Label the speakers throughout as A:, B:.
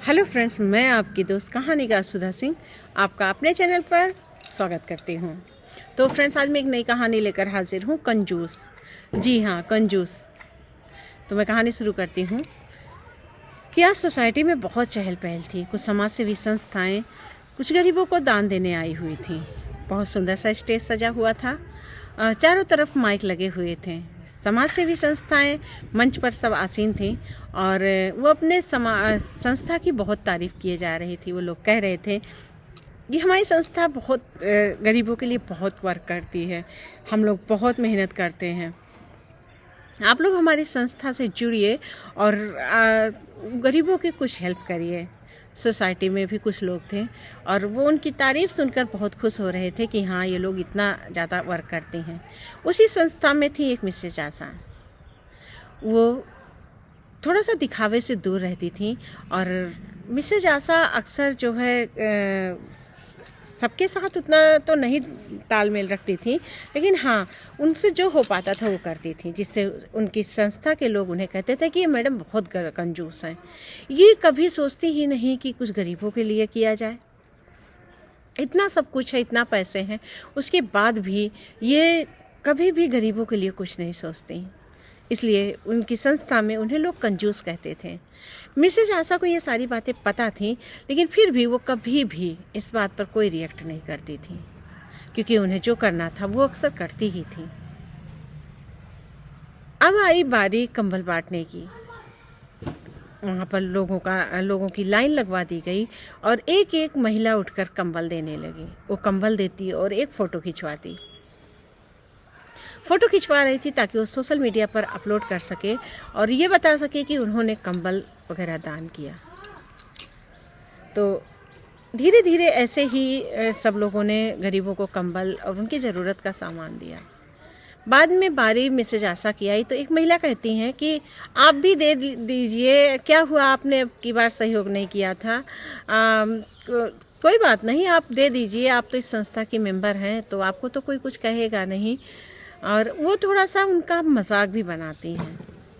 A: Hello friends, मैं आपकी दोस्त कहानीकार सुधा सिंह आपका अपने चैनल पर स्वागत करती हूँ। तो फ्रेंड्स, आज मैं एक नई कहानी लेकर हाजिर हूँ, कंजूस। जी हाँ, कंजूस। तो मैं कहानी शुरू करती हूँ कि आज सोसाइटी में बहुत चहल पहल थी। कुछ समाज सेवी संस्थाएं कुछ गरीबों को दान देने आई हुई थी। बहुत सुंदर सा स्टेज सजा हुआ था। चारों तरफ माइक लगे हुए थे। समाज सेवी संस्थाएं मंच पर सब आसीन थीं और वो अपने संस्था की बहुत तारीफ़ किए जा रही थी। वो लोग कह रहे थे कि हमारी संस्था बहुत गरीबों के लिए बहुत वर्क करती है, हम लोग बहुत मेहनत करते हैं, आप लोग हमारी संस्था से जुड़िए और गरीबों की कुछ हेल्प करिए। सोसाइटी में भी कुछ लोग थे और वो उनकी तारीफ़ सुनकर बहुत खुश हो रहे थे कि हाँ, ये लोग इतना ज़्यादा वर्क करते हैं। उसी संस्था में थी एक मिसेज आशा। वो थोड़ा सा दिखावे से दूर रहती थी और मिसेज आशा अक्सर जो है सबके साथ उतना तो नहीं तालमेल रखती थी, लेकिन हाँ, उनसे जो हो पाता था वो करती थी, जिससे उनकी संस्था के लोग उन्हें कहते थे कि ये मैडम बहुत कंजूस हैं। ये कभी सोचती ही नहीं कि कुछ गरीबों के लिए किया जाए। इतना सब कुछ है, इतना पैसे हैं, उसके बाद भी ये कभी भी गरीबों के लिए कुछ नहीं सोचती। इसलिए उनकी संस्था में उन्हें लोग कंजूस कहते थे। मिसेज आशा को ये सारी बातें पता थीं, लेकिन फिर भी वो कभी भी इस बात पर कोई रिएक्ट नहीं करती थी, क्योंकि उन्हें जो करना था वो अक्सर करती ही थी। अब आई बारी कंबल बांटने की। वहाँ पर लोगों की लाइन लगवा दी गई और एक एक महिला उठकर कंबल देने लगी। वो कंबल देती और एक फ़ोटो खिंचवा रही थी ताकि वो सोशल मीडिया पर अपलोड कर सके और ये बता सके कि उन्होंने कंबल वगैरह दान किया। तो धीरे धीरे ऐसे ही सब लोगों ने गरीबों को कंबल और उनकी ज़रूरत का सामान दिया। बाद में बारी मिसेज आशा की आई तो एक महिला कहती हैं कि आप भी दे दीजिए, क्या हुआ, आपने अब की बार सहयोग नहीं किया था। कोई बात नहीं, आप दे दीजिए, आप तो इस संस्था की मेंबर हैं, तो आपको तो कोई कुछ कहेगा नहीं। और वो थोड़ा सा उनका मजाक भी बनाती हैं।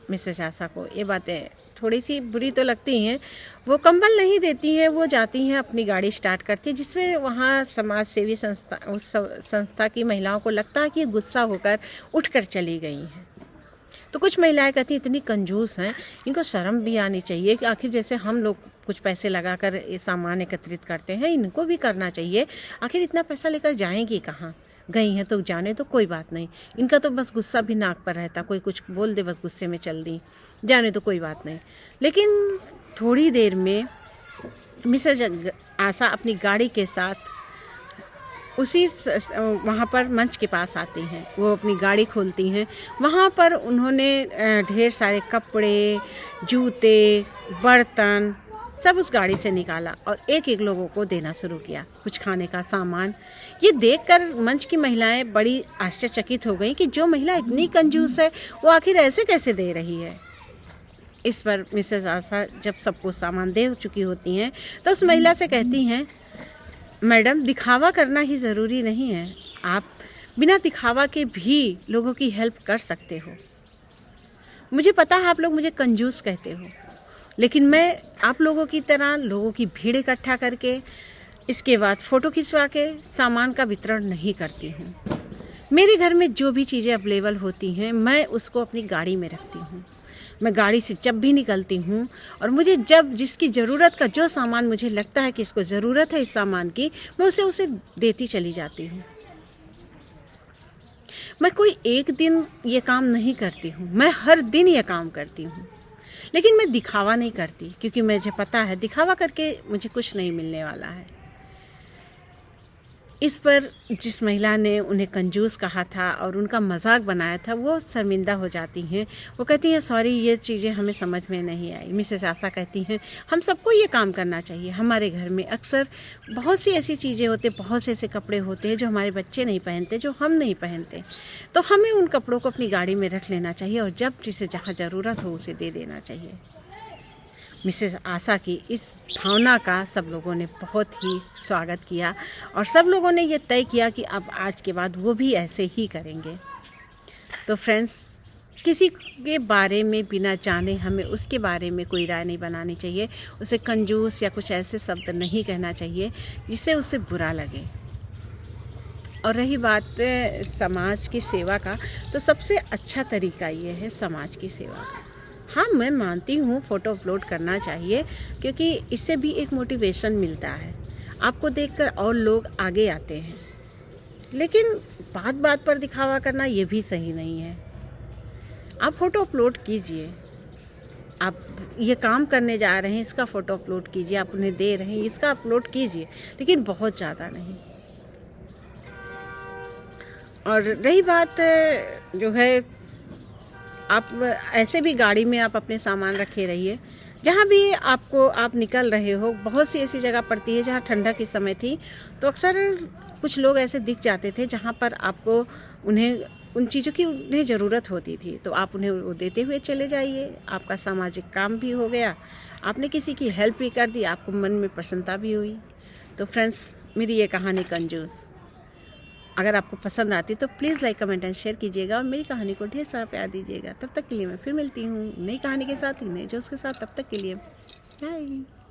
A: मिसेज आशा को ये बातें थोड़ी सी बुरी तो लगती हैं। वो कंबल नहीं देती हैं, वो जाती हैं, अपनी गाड़ी स्टार्ट करती है, जिसमें वहाँ समाज सेवी संस्था की महिलाओं को लगता है कि गुस्सा होकर उठकर चली गई हैं। तो कुछ महिलाएं कहती इतनी कंजूस हैं, इनको शर्म भी आनी चाहिए कि आखिर जैसे हम लोग कुछ पैसे लगाकर ये सामान एकत्रित करते हैं, इनको भी करना चाहिए। आखिर इतना पैसा लेकर जाएंगी कहाँ? गई हैं तो जाने, तो कोई बात नहीं। इनका तो बस गुस्सा भी नाक पर रहता, कोई कुछ बोल दे बस गुस्से में चल दी, जाने तो कोई बात नहीं। लेकिन थोड़ी देर में मिसेज आशा अपनी गाड़ी के साथ उसी वहाँ पर मंच के पास आती हैं। वो अपनी गाड़ी खोलती हैं। वहाँ पर उन्होंने ढेर सारे कपड़े, जूते, बर्तन सब उस गाड़ी से निकाला और एक एक लोगों को देना शुरू किया, कुछ खाने का सामान। ये देखकर मंच की महिलाएं बड़ी आश्चर्यचकित हो गई कि जो महिला इतनी कंजूस है वो आखिर ऐसे कैसे दे रही है। इस पर मिसेस आशा जब सबको सामान दे चुकी होती हैं तो उस महिला से कहती हैं, मैडम, दिखावा करना ही ज़रूरी नहीं है, आप बिना दिखावा के भी लोगों की हेल्प कर सकते हो। मुझे पता है आप लोग मुझे कंजूस कहते हो, लेकिन मैं आप लोगों की तरह लोगों की भीड़ इकट्ठा करके इसके बाद फ़ोटो खिंचवा के सामान का वितरण नहीं करती हूँ। मेरे घर में जो भी चीज़ें अवेलेबल होती हैं मैं उसको अपनी गाड़ी में रखती हूँ। मैं गाड़ी से जब भी निकलती हूँ और मुझे जब जिसकी ज़रूरत का जो सामान मुझे लगता है कि इसको ज़रूरत है इस सामान की, मैं उसे देती चली जाती हूँ। मैं कोई एक दिन ये काम नहीं करती हूँ, मैं हर दिन ये काम करती हूँ। लेकिन मैं दिखावा नहीं करती, क्योंकि मुझे पता है दिखावा करके मुझे कुछ नहीं मिलने वाला है। इस पर जिस महिला ने उन्हें कंजूस कहा था और उनका मजाक बनाया था वो शर्मिंदा हो जाती हैं। वो कहती हैं, सॉरी, ये चीज़ें हमें समझ में नहीं आई। मिसेस आशा कहती हैं, हम सबको ये काम करना चाहिए। हमारे घर में अक्सर बहुत सी ऐसी चीज़ें होती, बहुत से ऐसे कपड़े होते हैं जो हमारे बच्चे नहीं पहनते, जो हम नहीं पहनते, तो हमें उन कपड़ों को अपनी गाड़ी में रख लेना चाहिए और जब जिसे जहाँ ज़रूरत हो उसे दे देना चाहिए। मिसेस आशा की इस भावना का सब लोगों ने बहुत ही स्वागत किया और सब लोगों ने ये तय किया कि अब आज के बाद वो भी ऐसे ही करेंगे। तो फ्रेंड्स, किसी के बारे में बिना जाने हमें उसके बारे में कोई राय नहीं बनानी चाहिए। उसे कंजूस या कुछ ऐसे शब्द नहीं कहना चाहिए जिससे उसे बुरा लगे। और रही बात समाज की सेवा का, तो सबसे अच्छा तरीका ये है समाज की सेवा का। हाँ, मैं मानती हूँ फ़ोटो अपलोड करना चाहिए, क्योंकि इससे भी एक मोटिवेशन मिलता है, आपको देखकर और लोग आगे आते हैं। लेकिन बात बात पर दिखावा करना ये भी सही नहीं है। आप फ़ोटो अपलोड कीजिए, आप ये काम करने जा रहे हैं इसका फ़ोटो अपलोड कीजिए, आप उन्हें दे रहे हैं इसका अपलोड कीजिए, लेकिन बहुत ज़्यादा नहीं। और रही बात जो है, आप ऐसे भी गाड़ी में आप अपने सामान रखे रहिए, जहाँ भी आप निकल रहे हो। बहुत सी ऐसी जगह पड़ती है जहाँ ठंडा के समय थी तो अक्सर कुछ लोग ऐसे दिख जाते थे जहाँ पर आपको उन चीज़ों की उन्हें ज़रूरत होती थी, तो आप उन्हें वो देते हुए चले जाइए। आपका सामाजिक काम भी हो गया, आपने किसी की हेल्प भी कर दी, आपको मन में प्रसन्नता भी हुई। तो फ्रेंड्स, मेरी ये कहानी कंजूस अगर आपको पसंद आती तो please like, comment and share कीजिएगा और मेरी कहानी को ढेर सारा प्यार दीजिएगा। तब तक के लिए मैं फिर मिलती हूँ नई कहानी के साथ, नए जोश के साथ। तब तक के लिए बाय।